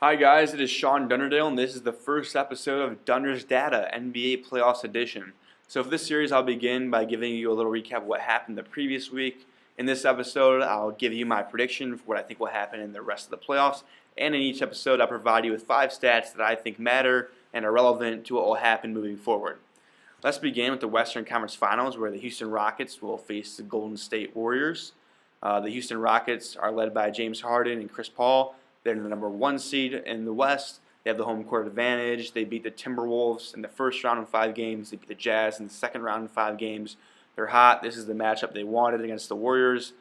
Hi guys, it is Sean Dunderdale, and this is the first episode of Dunder's Data NBA Playoffs Edition. So for this series, I'll begin by giving you a little recap of what happened the previous week. In this episode, I'll give you my prediction for what I think will happen in the rest of the playoffs, and in each episode, I'll provide you with 5 stats that I think matter and are relevant to what will happen moving forward. Let's begin with the Western Conference Finals, where the Houston Rockets will face the Golden State Warriors. The Houston Rockets are led by James Harden and Chris Paul. They're the number 1 seed in the West. They have the home court advantage. They beat the Timberwolves in the first round in 5 games. They beat the Jazz in the second round in 5 games. They're hot. This is the matchup they wanted against the Warriors.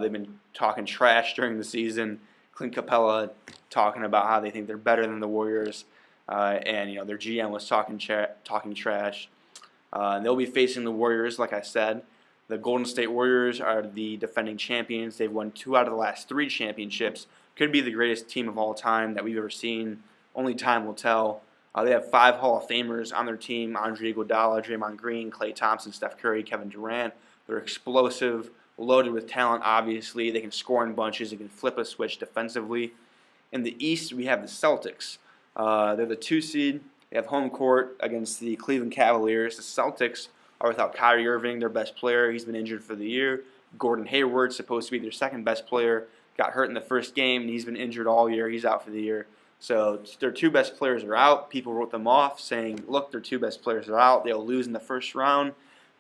They've been talking trash during the season. Clint Capella talking about how they think they're better than the Warriors, and their GM was talking trash. They'll be facing the Warriors, like I said. The Golden State Warriors are the defending champions. They've won 2 out of the last 3 championships. Could be the greatest team of all time that we've ever seen. Only time will tell. They have 5 Hall of Famers on their team: Andre Iguodala, Draymond Green, Klay Thompson, Steph Curry, Kevin Durant. They're explosive, loaded with talent, obviously. They can score in bunches. They can flip a switch defensively. In the East, we have the Celtics. They're the 2 seed. They have home court against the Cleveland Cavaliers. The Celtics are without Kyrie Irving, their best player. He's been injured for the year. Gordon Hayward, supposed to be their second best player, got hurt in the first game, and he's been injured all year. He's out for the year. So their 2 best players are out. People wrote them off, saying, look, their 2 best players are out. They'll lose in the first round.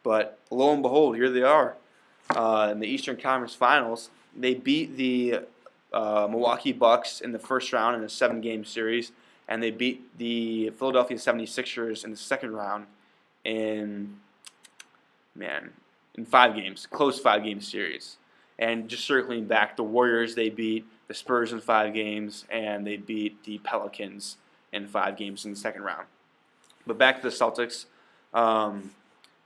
But lo and behold, here they are. In the Eastern Conference Finals, they beat the Milwaukee Bucks in the first round in a 7-game series, and they beat the Philadelphia 76ers in the second round in 5 games, close 5-game series. And just circling back, the Warriors, they beat the Spurs in 5 games, and they beat the Pelicans in 5 games in the second round. But back to the Celtics.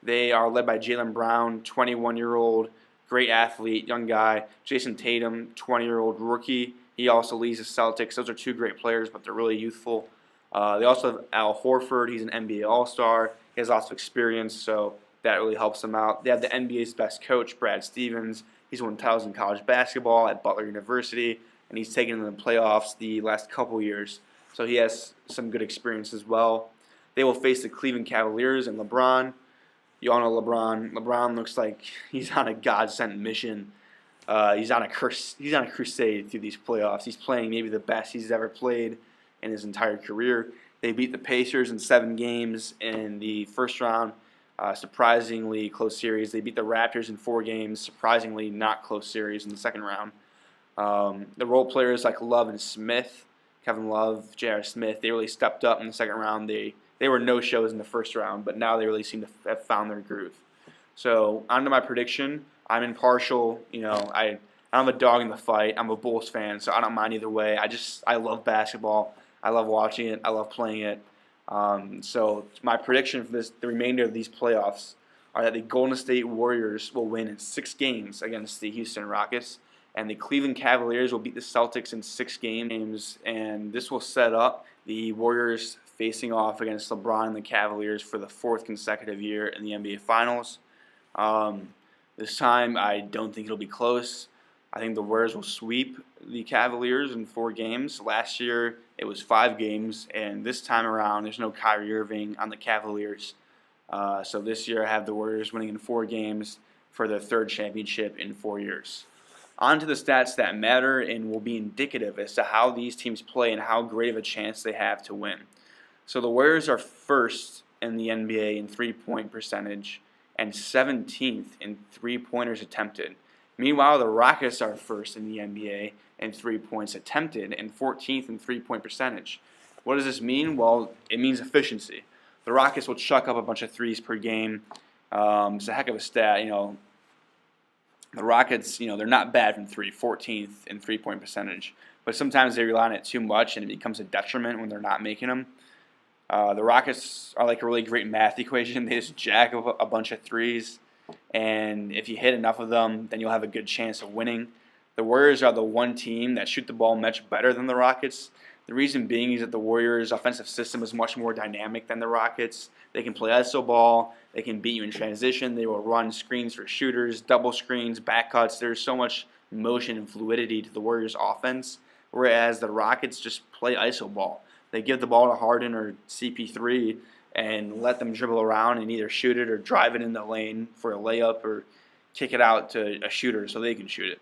They are led by Jaylen Brown, 21-year-old, great athlete, young guy. Jason Tatum, 20-year-old rookie. He also leads the Celtics. Those are 2 great players, but they're really youthful. They also have Al Horford. He's an NBA All-Star. He has lots of experience, so that really helps them out. They have the NBA's best coach, Brad Stevens. He's won titles in college basketball at Butler University, and he's taken them to the playoffs the last couple years. So he has some good experience as well. They will face the Cleveland Cavaliers and LeBron. You all know LeBron. LeBron looks like he's on a God-sent mission. He's on a crusade through these playoffs. He's playing maybe the best he's ever played in his entire career. They beat the Pacers in 7 games in the first round. Surprisingly close series. They beat the Raptors in 4 games. Surprisingly not close series in the second round. The role players like Love and Smith, Kevin Love, J.R. Smith, they really stepped up in the second round. They were no-shows in the first round, but now they really seem to have found their groove. So on to my prediction. I'm impartial. I'm a dog in the fight. I'm a Bulls fan, so I don't mind either way. I love basketball. I love watching it. I love playing it. So my prediction for the remainder of these playoffs are that the Golden State Warriors will win in 6 games against the Houston Rockets, and the Cleveland Cavaliers will beat the Celtics in 6 games, and this will set up the Warriors facing off against LeBron and the Cavaliers for the 4th consecutive year in the NBA Finals. This time, I don't think it'll be close. I think the Warriors will sweep the Cavaliers in 4 games. Last year, it was 5 games, and this time around, there's no Kyrie Irving on the Cavaliers. So this year, I have the Warriors winning in 4 games for their 3rd championship in 4 years. On to the stats that matter and will be indicative as to how these teams play and how great of a chance they have to win. So the Warriors are 1st in the NBA in 3-point percentage and 17th in 3-pointers attempted. Meanwhile, the Rockets are 1st in the NBA in 3 points attempted and 14th in 3-point percentage. What does this mean? Well, it means efficiency. The Rockets will chuck up a bunch of threes per game. It's a heck of a stat. The Rockets, they're not bad from 3, 14th in 3-point percentage. But sometimes they rely on it too much, and it becomes a detriment when they're not making them. The Rockets are like a really great math equation. They just jack up a bunch of threes, and if you hit enough of them, then you'll have a good chance of winning. The Warriors are the one team that shoot the ball much better than the Rockets. The reason being is that the Warriors' offensive system is much more dynamic than the Rockets. They can play iso ball. They can beat you in transition. They will run screens for shooters, double screens, back cuts. There's so much motion and fluidity to the Warriors' offense, whereas the Rockets just play iso ball. They give the ball to Harden or CP3 and let them dribble around and either shoot it or drive it in the lane for a layup or kick it out to a shooter so they can shoot it.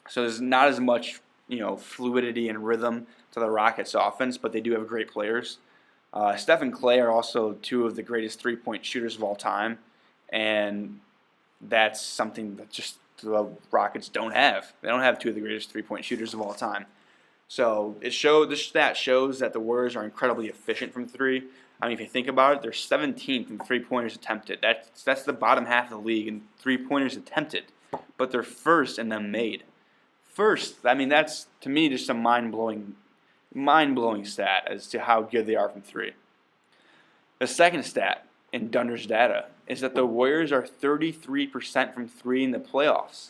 So there's not as much, fluidity and rhythm to the Rockets offense, but they do have great players. Steph and Clay are also two of the greatest three-point shooters of all time, and that's something that just the Rockets don't have. They don't have two of the greatest three-point shooters of all time. So this stat shows that the Warriors are incredibly efficient from three. I mean, if you think about it, they're 17th in three-pointers attempted. That's the bottom half of the league in three-pointers attempted, but they're first in them made. First, I mean, that's to me just a mind-blowing stat as to how good they are from three. The second stat in Dunder's data is that the Warriors are 33% from three in the playoffs.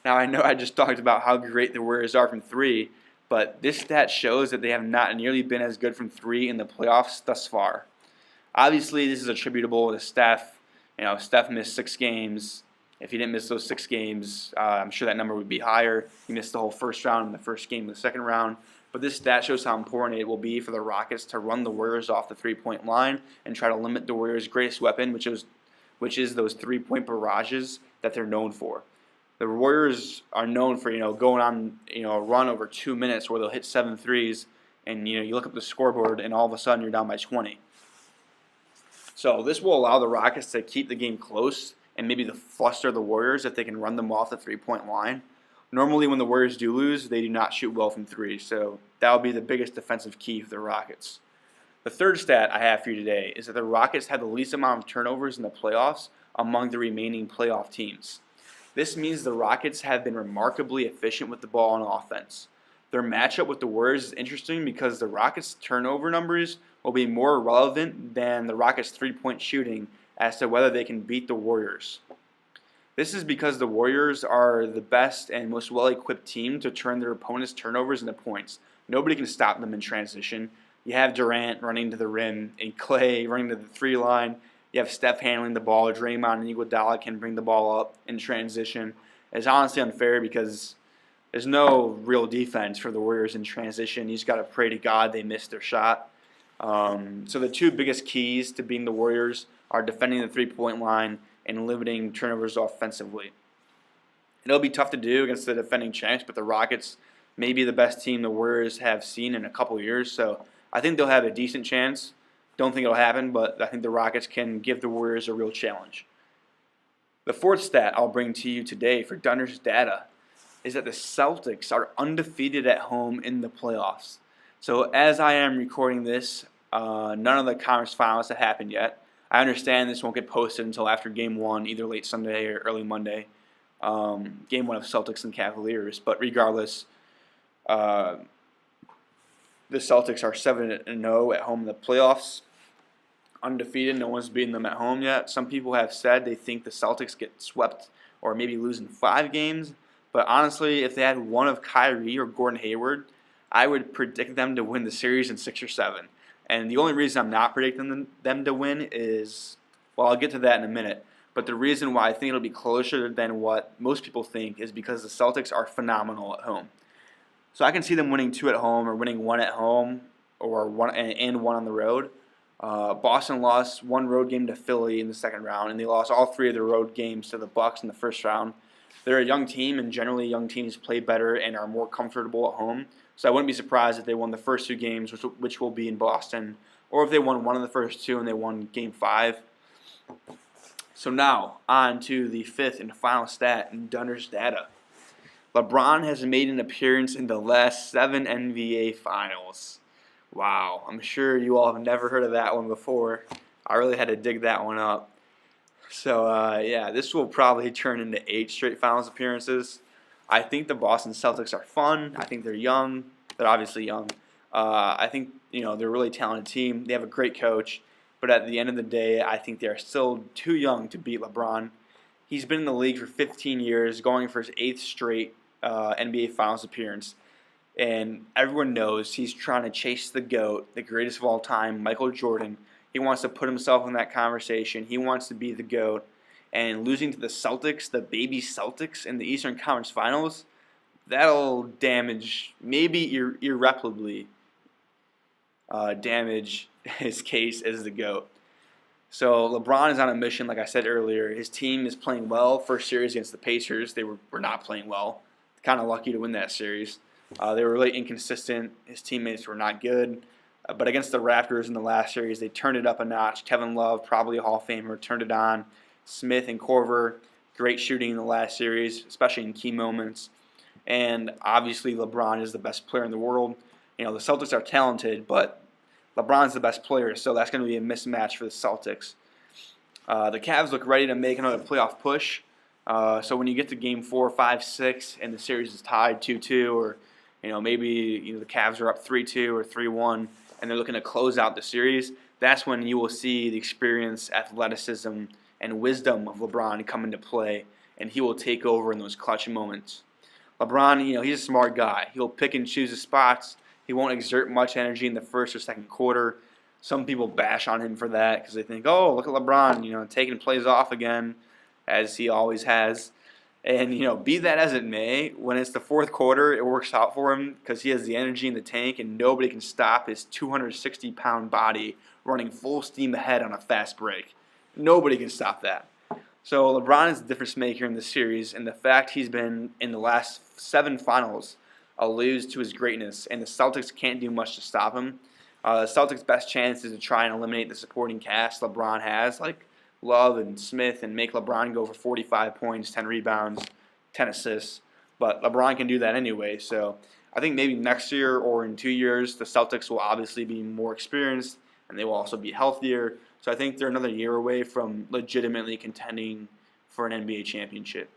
Now, I know I just talked about how great the Warriors are from three, but this stat shows that they have not nearly been as good from three in the playoffs thus far. Obviously, this is attributable to Steph. Steph missed 6 games. If he didn't miss those 6 games, I'm sure that number would be higher. He missed the whole first round and the first game of the second round. But this stat shows how important it will be for the Rockets to run the Warriors off the three-point line and try to limit the Warriors' greatest weapon, which is those three-point barrages that they're known for. The Warriors are known for going on a run over 2 minutes where they'll hit 7 threes, and you look up the scoreboard and all of a sudden you're down by 20. So this will allow the Rockets to keep the game close and maybe fluster the Warriors if they can run them off the three-point line. Normally when the Warriors do lose, they do not shoot well from three, so that will be the biggest defensive key for the Rockets. The third stat I have for you today is that the Rockets had the least amount of turnovers in the playoffs among the remaining playoff teams. This means the Rockets have been remarkably efficient with the ball on offense. Their matchup with the Warriors is interesting because the Rockets' turnover numbers will be more relevant than the Rockets' three-point shooting as to whether they can beat the Warriors. This is because the Warriors are the best and most well-equipped team to turn their opponents' turnovers into points. Nobody can stop them in transition. You have Durant running to the rim and Clay running to the 3 line. You have Steph handling the ball. Draymond and Iguodala can bring the ball up in transition. It's honestly unfair because there's no real defense for the Warriors in transition. You just got to pray to God they miss their shot. So the two biggest keys to beating the Warriors are defending the three-point line and limiting turnovers offensively. It'll be tough to do against the defending champs, but the Rockets may be the best team the Warriors have seen in a couple years, so I think they'll have a decent chance. Don't think it'll happen, but I think the Rockets can give the Warriors a real challenge. The fourth stat I'll bring to you today for Dunder's data is that the Celtics are undefeated at home in the playoffs. So as I am recording this, none of the conference finals have happened yet. I understand this won't get posted until after Game 1, either late Sunday or early Monday. Game 1 of Celtics and Cavaliers. But regardless, the Celtics are 7-0 at home in the playoffs. Undefeated, no one's beaten them at home yet. Some people have said they think the Celtics get swept or maybe lose in 5 games. But honestly, if they had one of Kyrie or Gordon Hayward, I would predict them to win the series in 6 or 7. And the only reason I'm not predicting them to win is, well, I'll get to that in a minute. But the reason why I think it'll be closer than what most people think is because the Celtics are phenomenal at home. So I can see them winning 2 at home or winning 1 at home or 1 on the road. Boston lost 1 road game to Philly in the second round, and they lost all 3 of their road games to the Bucks in the first round. They're a young team, and generally young teams play better and are more comfortable at home. So I wouldn't be surprised if they won the first 2 games, which will be in Boston, or if they won 1 of the first 2 and they won Game 5. So now, on to the 5th and final stat in Dunder's data. LeBron has made an appearance in the last 7 NBA Finals. Wow, I'm sure you all have never heard of that one before. I really had to dig that one up. So, yeah, this will probably turn into 8 straight Finals appearances. I think the Boston Celtics are fun. I think they're young. They're obviously young. I think they're a really talented team. They have a great coach. But at the end of the day, I think they're still too young to beat LeBron. He's been in the league for 15 years, going for his 8th straight NBA Finals appearance. And everyone knows he's trying to chase the GOAT, the greatest of all time, Michael Jordan. He wants to put himself in that conversation. He wants to be the GOAT. And losing to the Celtics, the baby Celtics, in the Eastern Conference Finals, that'll damage, maybe irreparably damage his case as the GOAT. So LeBron is on a mission, like I said earlier. His team is playing well. First series against the Pacers, they were not playing well. Kind of lucky to win that series. They were really inconsistent. His teammates were not good. But against the Raptors in the last series, they turned it up a notch. Kevin Love, probably a Hall of Famer, turned it on. Smith and Korver, great shooting in the last series, especially in key moments. And obviously LeBron is the best player in the world. The Celtics are talented, but LeBron's the best player, so that's going to be a mismatch for the Celtics. The Cavs look ready to make another playoff push. So when you get to Game 4, 5, 6, and the series is tied 2-2, or maybe the Cavs are up 3-2 or 3-1, and they're looking to close out the series, that's when you will see the experience, athleticism, and wisdom of LeBron come into play, and he will take over in those clutch moments. LeBron, he's a smart guy. He'll pick and choose his spots. He won't exert much energy in the first or second quarter. Some people bash on him for that because they think, oh, look at LeBron, taking plays off again, as he always has. And, be that as it may, when it's the fourth quarter, it works out for him because he has the energy in the tank and nobody can stop his 260-pound body running full steam ahead on a fast break. Nobody can stop that. So LeBron is the difference maker in this series, and the fact he's been in the last 7 finals alludes to his greatness, and the Celtics can't do much to stop him. The Celtics' best chance is to try and eliminate the supporting cast LeBron has, like Love and Smith, and make LeBron go for 45 points, 10 rebounds, 10 assists. But LeBron can do that anyway, so I think maybe next year or in 2 years, the Celtics will obviously be more experienced, and they will also be healthier. So I think they're another year away from legitimately contending for an NBA championship.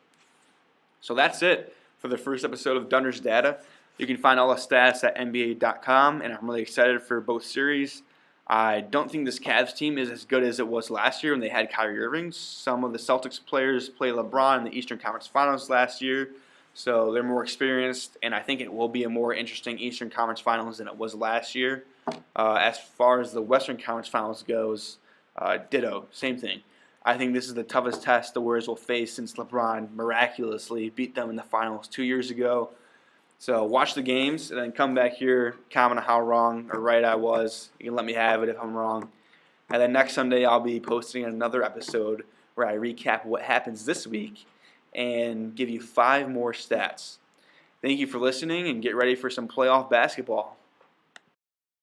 So that's it for the first episode of Dunder's Data. You can find all the stats at NBA.com, and I'm really excited for both series. I don't think this Cavs team is as good as it was last year when they had Kyrie Irving. Some of the Celtics players played LeBron in the Eastern Conference Finals last year, so they're more experienced, and I think it will be a more interesting Eastern Conference Finals than it was last year. As far as the Western Conference Finals goes, ditto, same thing. I think this is the toughest test the Warriors will face since LeBron miraculously beat them in the finals 2 years ago. So watch the games and then come back here, comment on how wrong or right I was. You can let me have it if I'm wrong. And then next Sunday I'll be posting another episode where I recap what happens this week and give you 5 more stats. Thank you for listening and get ready for some playoff basketball.